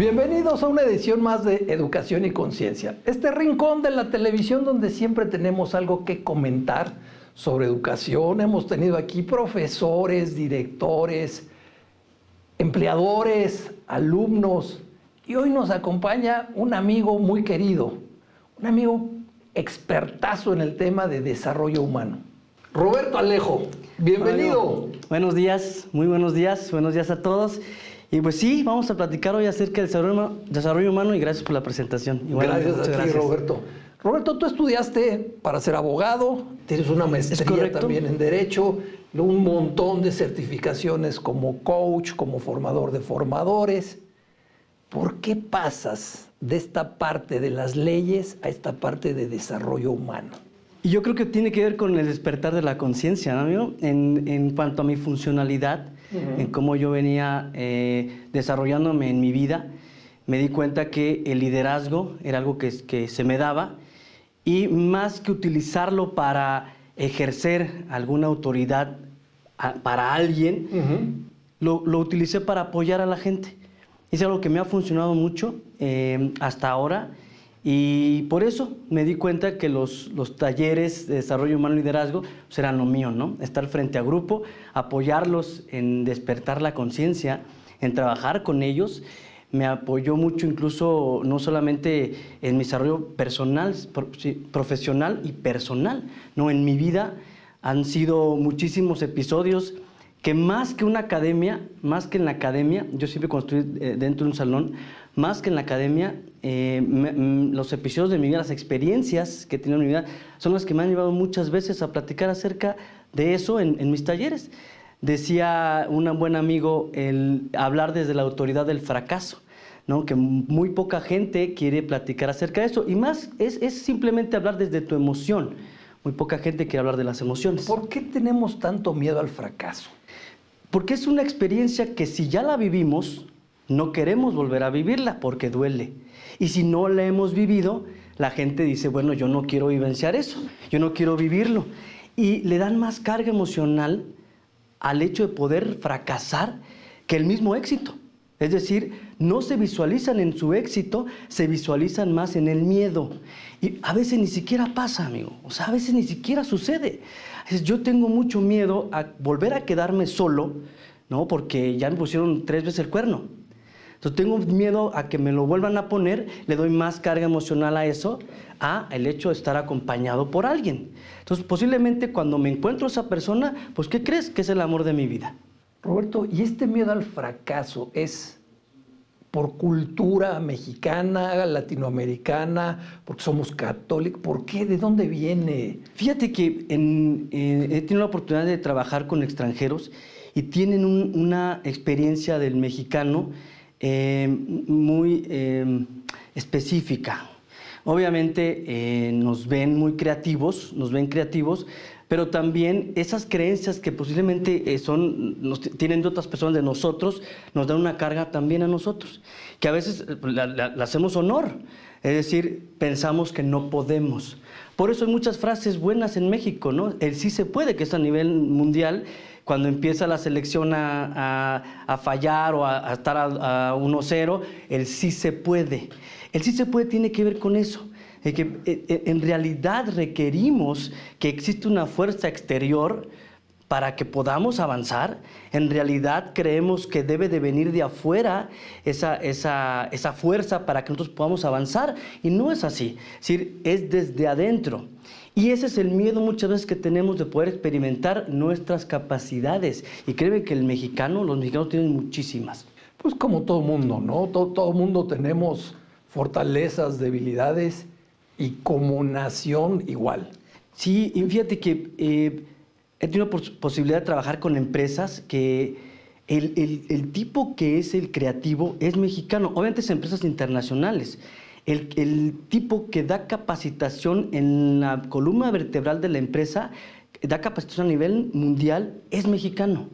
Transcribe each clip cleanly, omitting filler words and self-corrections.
Bienvenidos a una edición más de Educación y Conciencia. Este rincón de la televisión donde siempre tenemos algo que comentar sobre educación. Hemos tenido aquí profesores, directores, empleadores, alumnos. Y hoy nos acompaña un amigo muy querido, un amigo expertazo en el tema de desarrollo humano. Roberto Alejo, bienvenido. Buenos días, muy buenos días a todos. Y pues sí, vamos a platicar hoy acerca del desarrollo humano y gracias por la presentación. Gracias a ti, Roberto. Roberto, tú estudiaste para ser abogado, tienes una maestría también en Derecho, un montón de certificaciones como coach, como formador de formadores. ¿Por qué pasas de esta parte de las leyes a esta parte de desarrollo humano? Y yo creo que tiene que ver con el despertar de la conciencia, ¿no, amigo? En cuanto a mi funcionalidad, en cómo yo venía desarrollándome en mi vida, me di cuenta que el liderazgo era algo que se me daba y más que utilizarlo para ejercer alguna autoridad para alguien, lo utilicé para apoyar a la gente. Es algo que me ha funcionado mucho hasta ahora. Y por eso me di cuenta que los talleres de desarrollo humano y liderazgo pues eran lo mío, ¿no? Estar frente a grupo, apoyarlos en despertar la conciencia, en trabajar con ellos. Me apoyó mucho incluso no solamente en mi desarrollo personal, profesional y personal, ¿no? En mi vida han sido muchísimos episodios que más que en la academia, yo siempre cuando estoy dentro de un salón, más que en la academia, los episodios de mi vida, las experiencias que he tenido en mi vida, son las que me han llevado muchas veces a platicar acerca de eso en mis talleres. Decía un buen amigo, el hablar desde la autoridad del fracaso, ¿no? Que muy poca gente quiere platicar acerca de eso, y más es simplemente hablar desde tu emoción. Muy poca gente quiere hablar de las emociones. ¿Por qué tenemos tanto miedo al fracaso? Porque es una experiencia que si ya la vivimos, no queremos volver a vivirla porque duele. Y si no la hemos vivido, la gente dice, bueno, yo no quiero vivenciar eso, yo no quiero vivirlo. Y le dan más carga emocional al hecho de poder fracasar que el mismo éxito. Es decir, no se visualizan en su éxito, se visualizan más en el miedo. Y a veces ni siquiera pasa, amigo. O sea, a veces ni siquiera sucede. Yo tengo mucho miedo a volver a quedarme solo, ¿no? Porque ya me pusieron 3 veces el cuerno. Entonces tengo miedo a que me lo vuelvan a poner, le doy más carga emocional a eso, a el hecho de estar acompañado por alguien. Entonces posiblemente cuando me encuentro a esa persona, pues ¿qué crees? Que es el amor de mi vida. Roberto, ¿y este miedo al fracaso es por cultura mexicana, latinoamericana, porque somos católicos? ¿Por qué? ¿De dónde viene? Fíjate que he tenido la oportunidad de trabajar con extranjeros y tienen una experiencia del mexicano muy específica. Obviamente nos ven muy creativos, pero también esas creencias que posiblemente tienen de otras personas de nosotros, nos dan una carga también a nosotros, que a veces le hacemos honor, es decir, pensamos que no podemos. Por eso hay muchas frases buenas en México, ¿no? El sí se puede, que es a nivel mundial. Cuando empieza la selección a fallar o a estar a 1-0, el sí se puede. El sí se puede tiene que ver con eso, de que en realidad requerimos que exista una fuerza exterior para que podamos avanzar. En realidad creemos que debe de venir de afuera esa fuerza para que nosotros podamos avanzar, y no es así, es decir, es desde adentro. Y ese es el miedo muchas veces que tenemos de poder experimentar nuestras capacidades. Y créeme que los mexicanos tienen muchísimas. Pues como todo mundo, ¿no? Todo mundo tenemos fortalezas, debilidades, y como nación igual. Sí, y fíjate que he tenido posibilidad de trabajar con empresas que el tipo que es el creativo es mexicano. Obviamente es empresas internacionales. El tipo que da capacitación en la columna vertebral de la empresa, da capacitación a nivel mundial, es mexicano.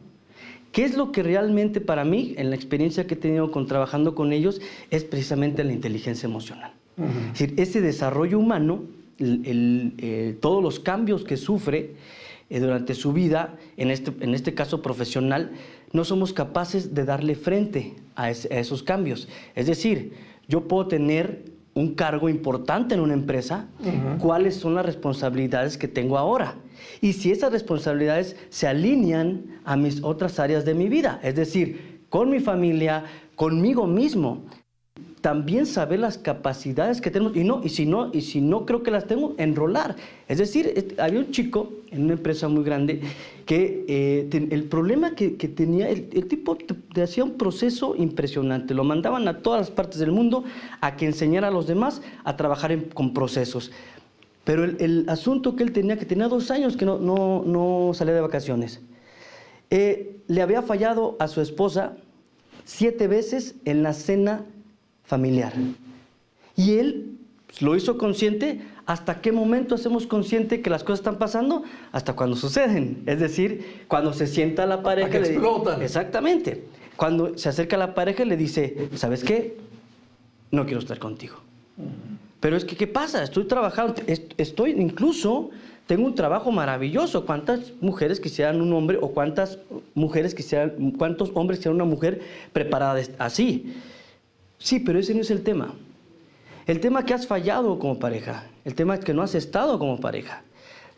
¿Qué es lo que realmente para mí, en la experiencia que he tenido trabajando con ellos, es precisamente la inteligencia emocional? Es decir, ese desarrollo humano, todos los cambios que sufre durante su vida, en este caso profesional, no somos capaces de darle frente a esos cambios. Es decir, yo puedo tener un cargo importante en una empresa, ¿cuáles son las responsabilidades que tengo ahora? Y si esas responsabilidades se alinean a mis otras áreas de mi vida, es decir, con mi familia, conmigo mismo. También saber las capacidades que tenemos y si no creo que las tengo, enrolar. Es decir, había un chico en una empresa muy grande que el problema que tenía, el tipo te hacía un proceso impresionante. Lo mandaban a todas las partes del mundo a que enseñara a los demás a trabajar con procesos. Pero el asunto que él tenía, que tenía 2 años que no salía de vacaciones, le había fallado a su esposa 7 veces en la cena familiar. Y él lo hizo consciente. ¿Hasta qué momento hacemos consciente que las cosas están pasando? Hasta cuando suceden. Es decir, cuando se sienta la pareja. Que explotan. Exactamente. Cuando se acerca la pareja y le dice, ¿sabes qué? No quiero estar contigo. Pero es que, ¿qué pasa? Estoy trabajando, tengo un trabajo maravilloso. ¿Cuántas mujeres quisieran un hombre o cuántos hombres quisieran una mujer preparada así? Sí, pero ese no es el tema. El tema es que has fallado como pareja. El tema es que no has estado como pareja.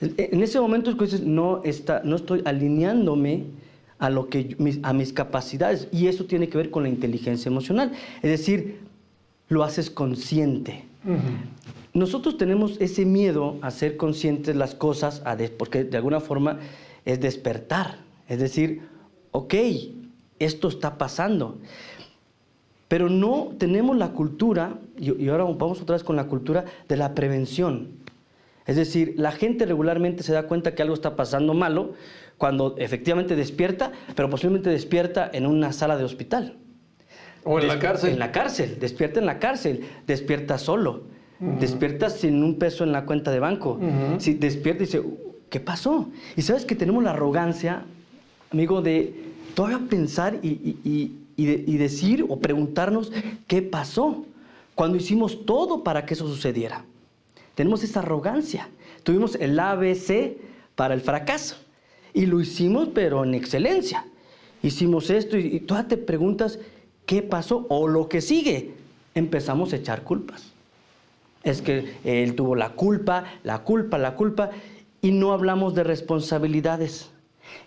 En ese momento es que dices, no estoy alineándome a mis capacidades. Y eso tiene que ver con la inteligencia emocional. Es decir, lo haces consciente. Nosotros tenemos ese miedo a ser conscientes de las cosas, porque de alguna forma es despertar. Es decir, ok, esto está pasando. Pero no tenemos la cultura, y ahora vamos otra vez con la cultura de la prevención. Es decir, la gente regularmente se da cuenta que algo está pasando malo cuando efectivamente despierta, pero posiblemente despierta en una sala de hospital. O en la cárcel. En la cárcel, despierta en la cárcel, despierta solo, despierta sin un peso en la cuenta de banco. Si despierta y dice, ¿qué pasó? Y sabes que tenemos la arrogancia, amigo, de todavía pensar y decir o preguntarnos qué pasó cuando hicimos todo para que eso sucediera. Tenemos esa arrogancia. Tuvimos el ABC para el fracaso y lo hicimos pero en excelencia. Hicimos esto y todavía te preguntas qué pasó o lo que sigue. Empezamos a echar culpas. Es que él tuvo la culpa y no hablamos de responsabilidades.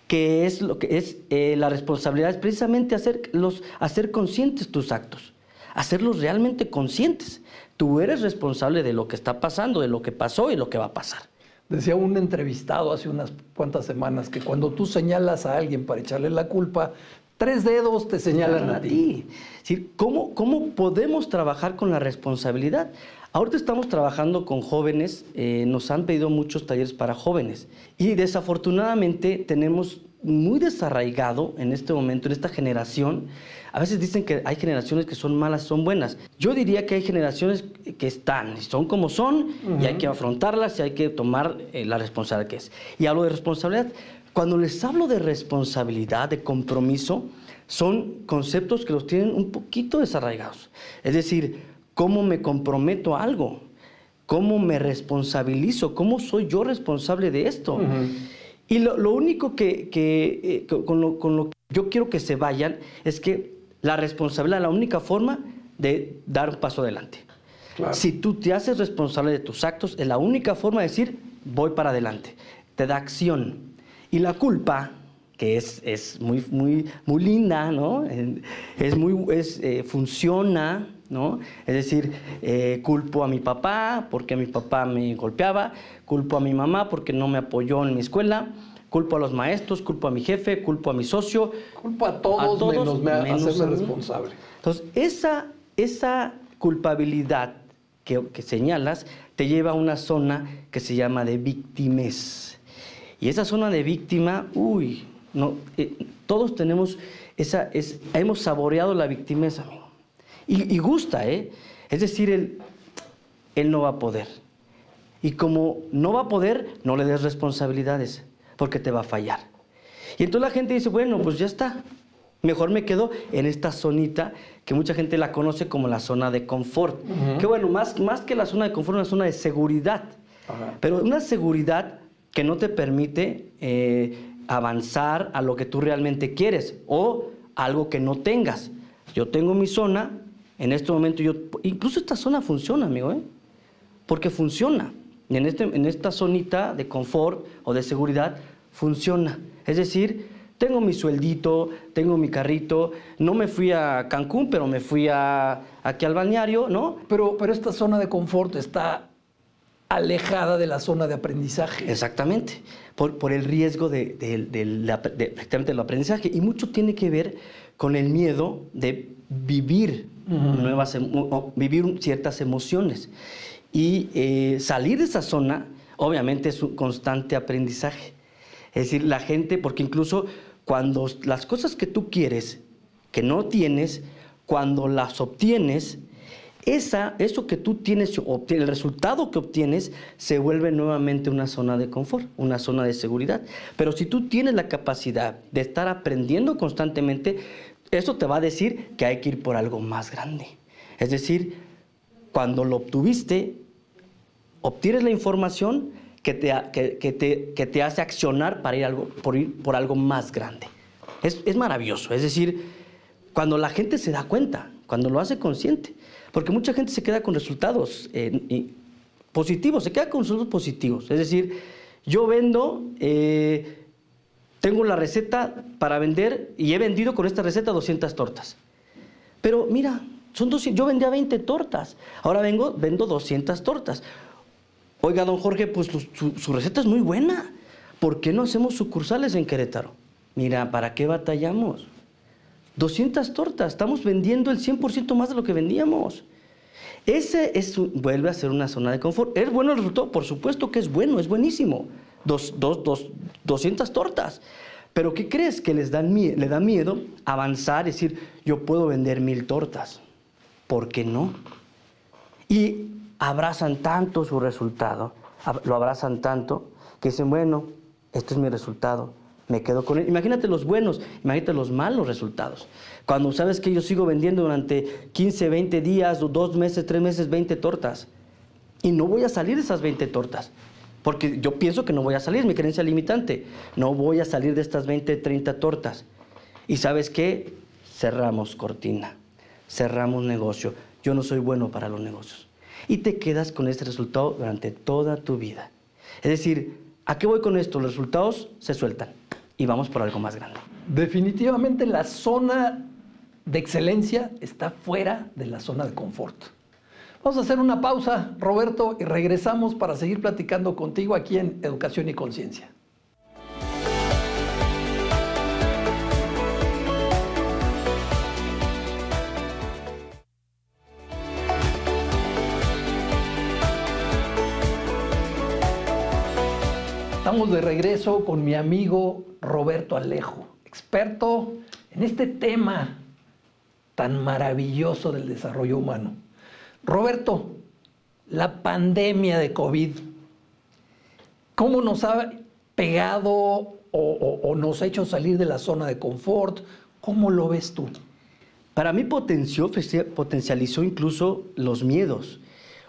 Que es lo que es la responsabilidad, es precisamente hacer conscientes tus actos, hacerlos realmente conscientes. Tú eres responsable de lo que está pasando, de lo que pasó y lo que va a pasar. Decía un entrevistado hace unas cuantas semanas que cuando tú señalas a alguien para echarle la culpa, 3 dedos te señalan a ti. Es decir, ¿cómo podemos trabajar con la responsabilidad? Ahorita estamos trabajando con jóvenes, nos han pedido muchos talleres para jóvenes y desafortunadamente tenemos muy desarraigado en este momento, en esta generación. A veces dicen que hay generaciones que son malas, son buenas. Yo diría que hay generaciones que son como son y hay que afrontarlas y hay que tomar la responsabilidad que es. Y hablo de responsabilidad. Cuando les hablo de responsabilidad, de compromiso, son conceptos que los tienen un poquito desarraigados. Es decir, ¿cómo me comprometo a algo? ¿Cómo me responsabilizo? ¿Cómo soy yo responsable de esto? Y lo único con lo que yo quiero que se vayan es que la responsabilidad es la única forma de dar un paso adelante. Claro. Si tú te haces responsable de tus actos, es la única forma de decir, voy para adelante. Te da acción. Y la culpa, que es muy linda, ¿no? Funciona, ¿no? Es decir, culpo a mi papá porque mi papá me golpeaba, culpo a mi mamá porque no me apoyó en mi escuela, culpo a los maestros, culpo a mi jefe, culpo a mi socio. Culpo a todos menos hacerme responsable. Entonces, esa culpabilidad que señalas te lleva a una zona que se llama de victimez. Y esa zona de víctima, todos tenemos hemos saboreado la victimez, amigo. Y gusta, ¿eh? Es decir, él no va a poder. Y como no va a poder, no le des responsabilidades, porque te va a fallar. Y entonces la gente dice, bueno, pues ya está. Mejor me quedo en esta zonita que mucha gente la conoce como la zona de confort. Que bueno, más que la zona de confort, una zona de seguridad. Pero una seguridad que no te permite avanzar a lo que tú realmente quieres o algo que no tengas. Yo tengo mi zona, en este momento incluso esta zona funciona, amigo, porque funciona. En esta zonita de confort o de seguridad funciona. Es decir, tengo mi sueldito, tengo mi carrito, no me fui a Cancún, pero me fui aquí al balneario, ¿no? Pero esta zona de confort está alejada de la zona de aprendizaje. Exactamente, por el riesgo prácticamente del aprendizaje. Y mucho tiene que ver con el miedo de vivir, vivir ciertas emociones. Y salir de esa zona, obviamente, es un constante aprendizaje. Es decir, la gente, porque incluso cuando las cosas que tú quieres, que no tienes, cuando las obtienes, eso que tú tienes, el resultado que obtienes, se vuelve nuevamente una zona de confort, una zona de seguridad. Pero si tú tienes la capacidad de estar aprendiendo constantemente, eso te va a decir que hay que ir por algo más grande. Es decir, cuando lo obtuviste, obtienes la información que te hace accionar para ir por algo más grande. Es maravilloso. Es decir, cuando la gente se da cuenta, cuando lo hace consciente. Porque mucha gente se queda con resultados positivos, se queda con resultados positivos. Es decir, yo vendo, tengo la receta para vender y he vendido con esta receta 200 tortas. Pero mira, yo vendía 20 tortas, ahora vendo 200 tortas. Oiga, don Jorge, pues su receta es muy buena. ¿Por qué no hacemos sucursales en Querétaro? Mira, ¿para qué batallamos? 200 tortas, estamos vendiendo el 100% más de lo que vendíamos. Vuelve a ser una zona de confort. ¿Es bueno el resultado? Por supuesto que es bueno, es buenísimo. 200 tortas. Pero ¿qué crees? Que le da miedo avanzar, es decir, yo puedo vender 1000 tortas. ¿Por qué no? Y abrazan tanto su resultado, lo abrazan tanto, que dicen, bueno, este es mi resultado. Me quedo con él. Imagínate los buenos, imagínate los malos resultados. Cuando sabes que yo sigo vendiendo durante 15, 20 días, 2 meses, 3 meses, 20 tortas. Y no voy a salir de esas 20 tortas. Porque yo pienso que no voy a salir, es mi creencia limitante. No voy a salir de estas 20, 30 tortas. Y ¿sabes qué? Cerramos cortina. Cerramos negocio. Yo no soy bueno para los negocios. Y te quedas con este resultado durante toda tu vida. Es decir, ¿a qué voy con esto? Los resultados se sueltan. Y vamos por algo más grande. Definitivamente la zona de excelencia está fuera de la zona de confort. Vamos a hacer una pausa, Roberto, y regresamos para seguir platicando contigo aquí en Educación y Conciencia. Estamos de regreso con mi amigo Roberto Alejo, experto en este tema tan maravilloso del desarrollo humano. Roberto, la pandemia de COVID, ¿cómo nos ha pegado o nos ha hecho salir de la zona de confort? ¿Cómo lo ves tú? Para mí potencializó incluso los miedos.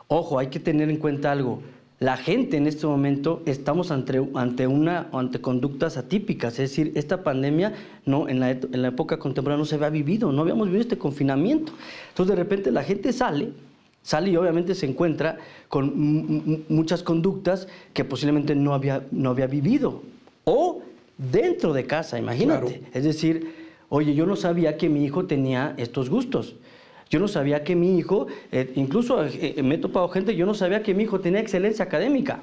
Ojo, hay que tener en cuenta algo. La gente en este momento estamos ante conductas atípicas, es decir, esta pandemia en la época contemporánea no se había vivido, no habíamos vivido este confinamiento. Entonces de repente la gente sale y obviamente se encuentra con muchas conductas que posiblemente no había vivido. O dentro de casa, imagínate. Claro. Es decir, oye, yo no sabía que mi hijo tenía estos gustos. Yo no sabía que mi hijo, incluso me he topado gente, yo no sabía que mi hijo tenía excelencia académica.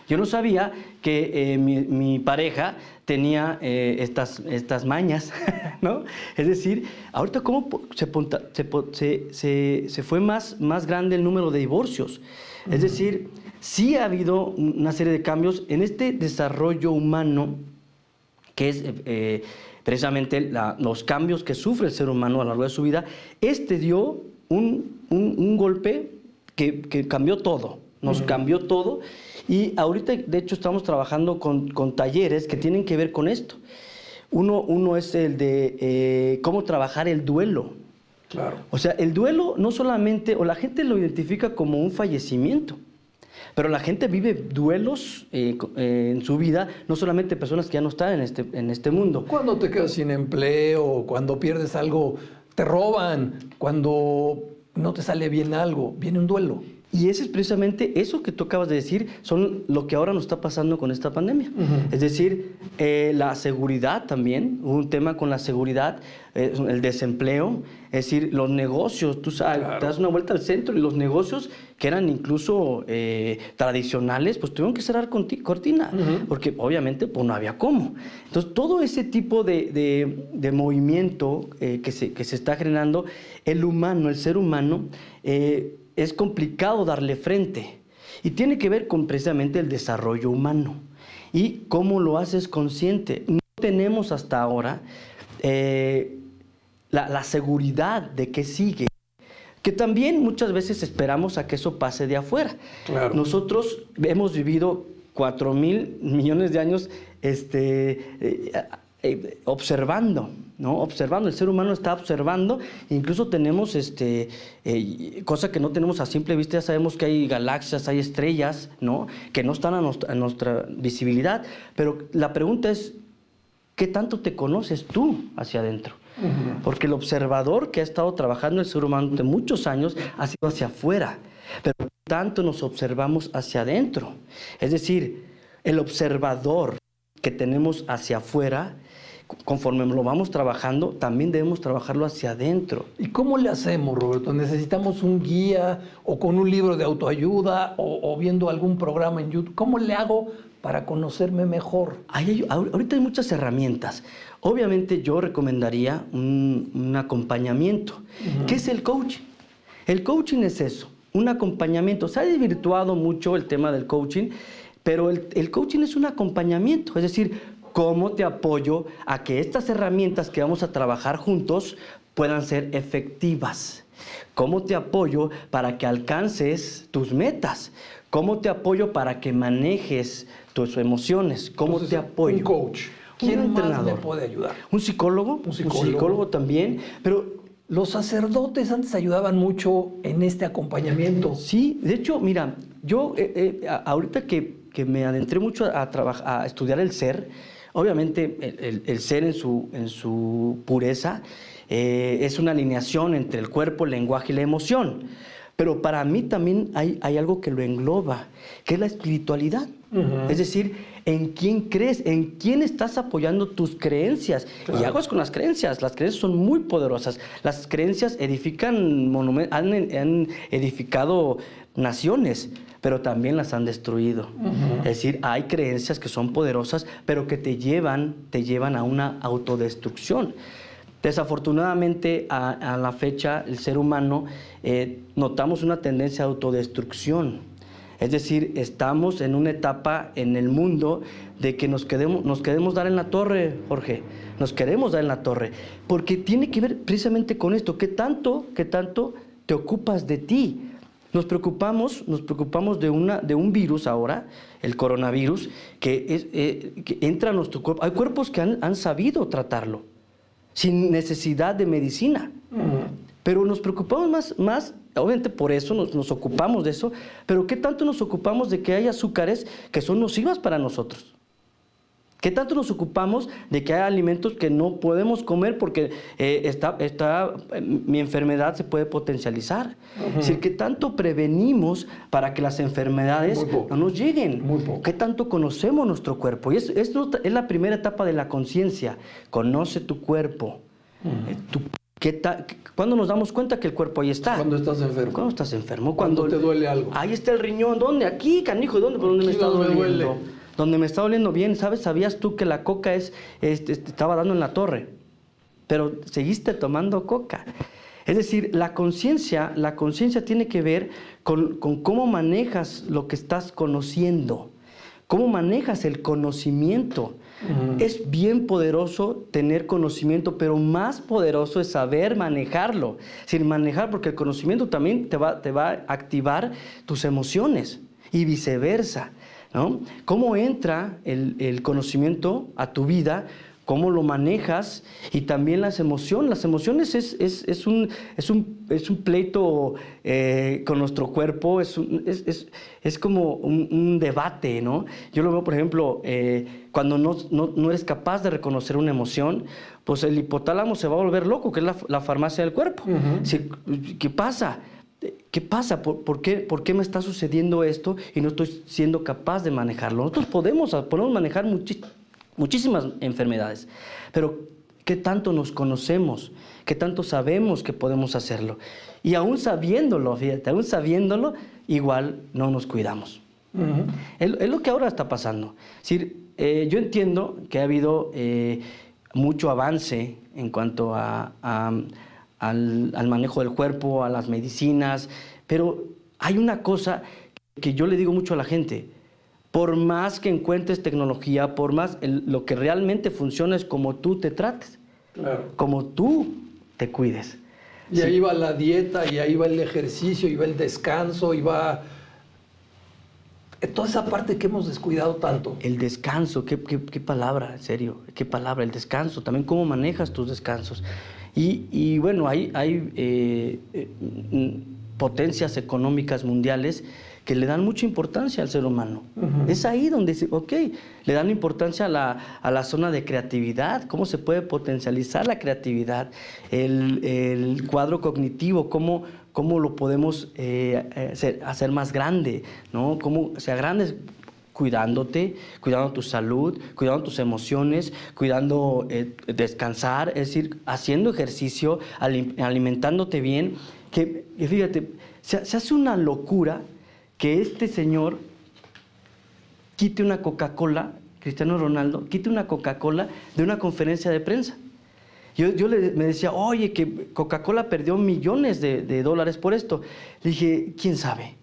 Yo no sabía que mi pareja tenía estas mañas, ¿no? Es decir, ahorita cómo se fue más grande el número de divorcios. Es decir, sí ha habido una serie de cambios en este desarrollo humano que es precisamente los cambios que sufre el ser humano a lo largo de su vida. Dio un golpe que cambió todo, nos cambió todo. Y ahorita, de hecho, estamos trabajando con talleres que tienen que ver con esto. Uno es el de cómo trabajar el duelo. Claro. O sea, el duelo no solamente, o la gente lo identifica como un fallecimiento, Pero la gente vive duelos en su vida, no solamente personas que ya no están en este mundo. Cuando te quedas sin empleo, cuando pierdes algo, te roban, cuando no te sale bien algo, viene un duelo. Y ese es precisamente eso que tú acabas de decir, son lo que ahora nos está pasando con esta pandemia. Es decir, la seguridad también, hubo un tema con la seguridad, el desempleo, es decir, los negocios, tú sabes, claro, te das una vuelta al centro y los negocios que eran incluso tradicionales, pues tuvieron que cerrar cortina, porque obviamente pues no había cómo. Entonces, todo ese tipo de movimiento que se está generando, el ser humano, es complicado darle frente y tiene que ver con precisamente el desarrollo humano y cómo lo haces consciente. No tenemos hasta ahora la seguridad de que sigue, que también muchas veces esperamos a que eso pase de afuera. Claro. Nosotros hemos vivido 4,000 millones de años observando, ¿no? Observando, el ser humano está observando, incluso tenemos cosa que no tenemos a simple vista, ya sabemos que hay galaxias, hay estrellas, ¿no? Que no están a nuestra visibilidad, pero la pregunta es, ¿qué tanto te conoces tú hacia adentro? Porque el observador que ha estado trabajando el ser humano de muchos años ha sido hacia afuera, pero ¿qué tanto nos observamos hacia adentro? Es decir, el observador que tenemos hacia afuera, conforme lo vamos trabajando, también debemos trabajarlo hacia adentro. ¿Y cómo le hacemos, Roberto? ¿Necesitamos un guía o con un libro de autoayuda o viendo algún programa en YouTube? ¿Cómo le hago para conocerme mejor? Ahorita hay muchas herramientas. Obviamente yo recomendaría un acompañamiento. ¿Qué es el coaching? El coaching es eso, un acompañamiento. Se ha desvirtuado mucho el tema del coaching, pero el coaching es un acompañamiento, es decir, ¿cómo te apoyo a que estas herramientas que vamos a trabajar juntos puedan ser efectivas? ¿Cómo te apoyo para que alcances tus metas? ¿Cómo te apoyo para que manejes tus emociones? ¿Cómo te apoyo? Un coach. ¿Quién más me puede ayudar? ¿Un psicólogo? Un psicólogo también, pero los sacerdotes antes ayudaban mucho en este acompañamiento. Sí, de hecho, mira, yo ahorita que me adentré mucho a estudiar el ser, obviamente el ser en su pureza es una alineación entre el cuerpo, el lenguaje y la emoción. Pero para mí también hay algo que lo engloba, que es la espiritualidad. Es decir, ¿en quién crees? ¿En quién estás apoyando tus creencias? Claro. Y aguas con las creencias son muy poderosas. Las creencias edifican monumentos, han edificado naciones, pero también las han destruido. Es decir, hay creencias que son poderosas, pero que te llevan a una autodestrucción. Desafortunadamente, a la fecha, el ser humano notamos una tendencia a autodestrucción. Es decir, estamos en una etapa en el mundo de que nos queremos dar en la torre, Jorge. Nos queremos dar en la torre. Porque tiene que ver precisamente con esto. ¿Qué tanto te ocupas de ti? Nos preocupamos de un virus ahora, el coronavirus, que entra a nuestro cuerpo. Hay cuerpos que han sabido tratarlo, sin necesidad de medicina. Pero nos preocupamos más, obviamente por eso nos ocupamos de eso, pero ¿qué tanto nos ocupamos de que hay azúcares que son nocivas para nosotros? ¿Qué tanto nos ocupamos de que hay alimentos que no podemos comer porque mi enfermedad se puede potencializar? Es decir, ¿qué tanto prevenimos para que las enfermedades no nos lleguen? Muy poco. ¿Qué tanto conocemos nuestro cuerpo? Y esto es la primera etapa de la conciencia. Conoce tu cuerpo. ¿Cuándo nos damos cuenta que el cuerpo ahí está? Cuando estás enfermo. ¿Cuándo estás enfermo? Cuando te duele algo. Ahí está el riñón. ¿Dónde? Aquí, canijo. ¿Dónde? ¿Por dónde me está doliendo? Donde me está doliendo bien. ¿Sabías tú que la coca estaba dando en la torre? Pero seguiste tomando coca. Es decir, la conciencia tiene que ver con cómo manejas lo que estás conociendo. Cómo manejas el conocimiento. Es bien poderoso tener conocimiento, pero más poderoso es saber manejarlo. Sin manejar, porque el conocimiento también te va a activar tus emociones y viceversa, ¿no? ¿Cómo entra el conocimiento a tu vida? cómo lo manejas y también las emociones. Las emociones es un pleito con nuestro cuerpo, es como un debate, ¿no? Yo lo veo, por ejemplo, cuando no eres capaz de reconocer una emoción, pues el hipotálamo se va a volver loco, que es la farmacia del cuerpo. ¿Qué pasa? ¿Qué pasa? ¿Por qué me está sucediendo esto y no estoy siendo capaz de manejarlo? Nosotros podemos manejar muchísimas enfermedades, pero ¿qué tanto nos conocemos? ¿Qué tanto sabemos que podemos hacerlo? Y aún sabiéndolo, fíjate, igual no nos cuidamos. Es lo que ahora está pasando. Es decir, yo entiendo que ha habido mucho avance en cuanto al manejo del cuerpo, a las medicinas, pero hay una cosa que yo le digo mucho a la gente: por más que encuentres tecnología, por más, lo que realmente funciona es como tú te trates, claro, como tú te cuides. Y ahí va la dieta, y ahí va el ejercicio, y va el descanso, y va toda esa parte que hemos descuidado tanto. El descanso, qué palabra, en serio, qué palabra, el descanso, también cómo manejas tus descansos. Y bueno, hay potencias económicas mundiales que le dan mucha importancia al ser humano. Es ahí donde dice, le dan importancia a la zona de creatividad, cómo se puede potencializar la creatividad, el cuadro cognitivo, cómo lo podemos hacer más grande, ¿no? Cómo sea grande, cuidándote, cuidando tu salud, cuidando tus emociones, cuidando descansar, es decir, haciendo ejercicio, alimentándote bien, que fíjate, se hace una locura que este señor quite una Coca-Cola, Cristiano Ronaldo, quite una Coca-Cola de una conferencia de prensa. Yo me decía, oye, que Coca-Cola perdió millones de dólares por esto. Le dije, ¿quién sabe?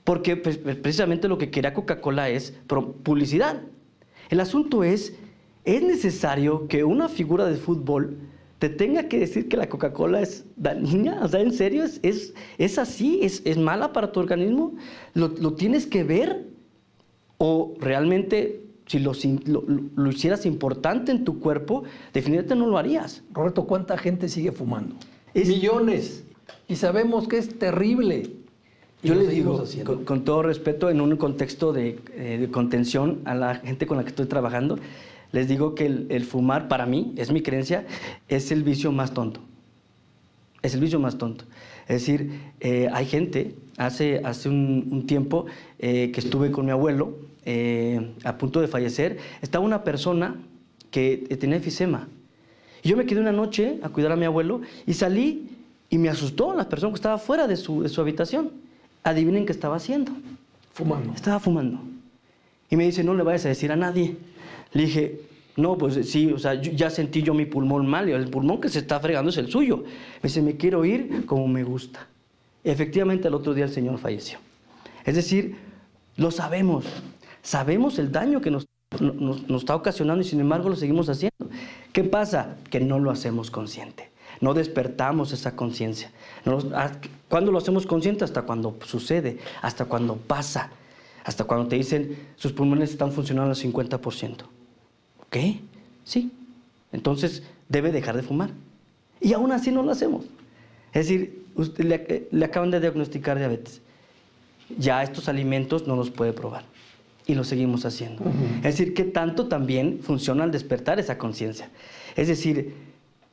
Porque precisamente lo que quería Coca-Cola es publicidad. El asunto es necesario que una figura de fútbol te tenga que decir que la Coca-Cola es dañina. O sea, ¿en serio? ¿Es así? ¿Es mala para tu organismo? ¿Lo tienes que ver? ¿O realmente, si lo hicieras importante en tu cuerpo, definitivamente no lo harías? Roberto, ¿cuánta gente sigue fumando? Millones. Y sabemos que es terrible. Yo les digo, con todo respeto, en un contexto de contención a la gente con la que estoy trabajando, les digo que el fumar, para mí, es mi creencia, es el vicio más tonto. Es el vicio más tonto. Es decir, hay gente, hace un tiempo que estuve con mi abuelo, a punto de fallecer, estaba una persona que tenía efisema. Y yo me quedé una noche a cuidar a mi abuelo y salí y me asustó la persona que estaba fuera de su habitación. Adivinen qué estaba haciendo. Fumando. Estaba fumando. Y me dice, no le vayas a decir a nadie. Le dije, no, pues sí, o sea, ya sentí yo mi pulmón mal, y el pulmón que se está fregando es el suyo. Me dice, me quiero ir como me gusta. Efectivamente, al otro día el señor falleció. Es decir, lo sabemos. Sabemos el daño que nos está ocasionando y sin embargo lo seguimos haciendo. ¿Qué pasa? Que no lo hacemos consciente. No despertamos esa conciencia. ¿Cuándo lo hacemos consciente? Hasta cuando sucede, hasta cuando pasa, hasta cuando te dicen sus pulmones están funcionando al 50%. ¿Ok? Sí. Entonces debe dejar de fumar. Y aún así no lo hacemos. Es decir, usted le acaban de diagnosticar diabetes. Ya estos alimentos no los puede probar. Y lo seguimos haciendo. Es decir, ¿qué tanto también funciona al despertar esa conciencia? Es decir,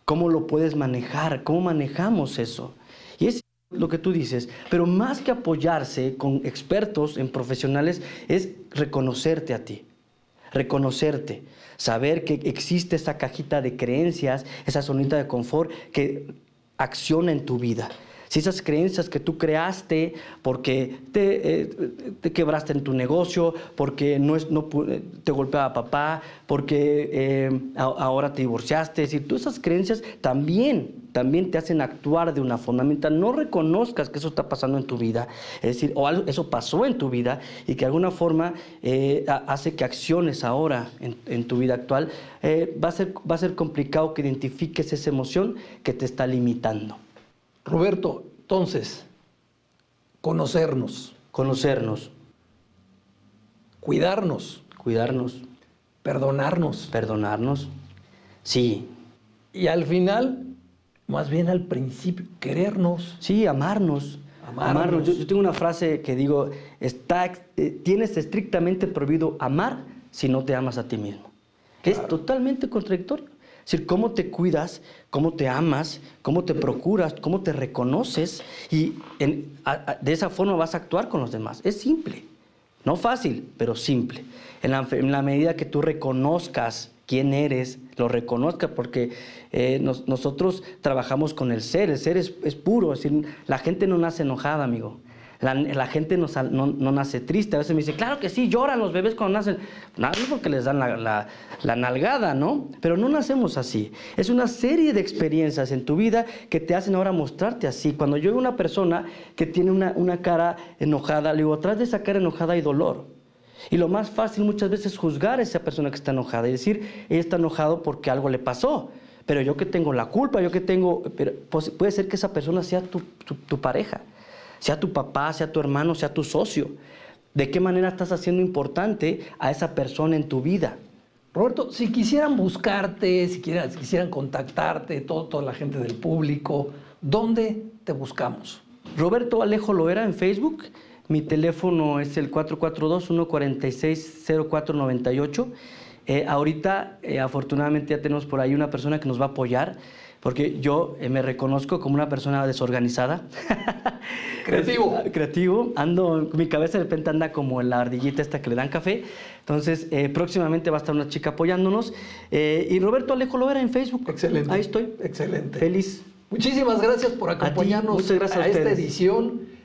¿cómo lo puedes manejar? ¿Cómo manejamos eso? Y es lo que tú dices, pero más que apoyarse con expertos, en profesionales, es reconocerte a ti, reconocerte, saber que existe esa cajita de creencias, esa zonita de confort que acciona en tu vida. Si esas creencias que tú creaste porque te quebraste en tu negocio, porque te golpeaba papá, porque ahora te divorciaste, es decir, todas esas creencias también te hacen actuar de una forma. Mientras no reconozcas que eso está pasando en tu vida, es decir, o eso pasó en tu vida y que de alguna forma hace que acciones ahora en tu vida actual, va a ser complicado que identifiques esa emoción que te está limitando. Roberto, entonces, conocernos, cuidarnos, Perdonarnos. Perdonarnos. Sí. Y al final, más bien al principio, querernos. Sí, amarnos. Amarnos. Yo tengo una frase que digo, tienes estrictamente prohibido amar si no te amas a ti mismo. Claro. Es totalmente contradictorio. Es decir, cómo te cuidas, cómo te amas, cómo te procuras, cómo te reconoces y de esa forma vas a actuar con los demás. Es simple. No fácil, pero simple. En la medida que tú reconozcas quién eres, lo reconozcas, porque nosotros trabajamos con el ser es puro, es decir, la gente no nace enojada, amigo. La gente no nace triste. A veces me dice, claro que sí, lloran los bebés cuando nacen. Nada, es porque les dan la nalgada, ¿no? Pero no nacemos así. Es una serie de experiencias en tu vida que te hacen ahora mostrarte así. Cuando yo veo una persona que tiene una cara enojada, le digo, atrás de esa cara enojada hay dolor. Y lo más fácil muchas veces es juzgar a esa persona que está enojada y decir, ella está enojado porque algo le pasó. Pero yo que tengo la culpa, pero puede ser que esa persona sea tu pareja. Sea tu papá, sea tu hermano, sea tu socio. ¿De qué manera estás haciendo importante a esa persona en tu vida? Roberto, si quisieran buscarte, si quisieran contactarte, toda la gente del público, ¿dónde te buscamos? Roberto Alejo Loera en Facebook. Mi teléfono es el 442-146-0498. Ahorita, afortunadamente, ya tenemos por ahí una persona que nos va a apoyar, porque yo me reconozco como una persona desorganizada. Creativo. Mi cabeza de repente anda como en la ardillita esta que le dan café. Entonces, próximamente va a estar una chica apoyándonos. Y Roberto Alejo Loera en Facebook. Excelente. Ahí estoy. Excelente. Feliz. Muchísimas gracias por acompañarnos a esta edición.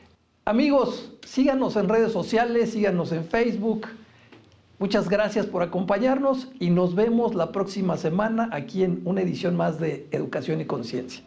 Amigos, síganos en redes sociales, síganos en Facebook. Muchas gracias por acompañarnos y nos vemos la próxima semana aquí en una edición más de Educación y Conciencia.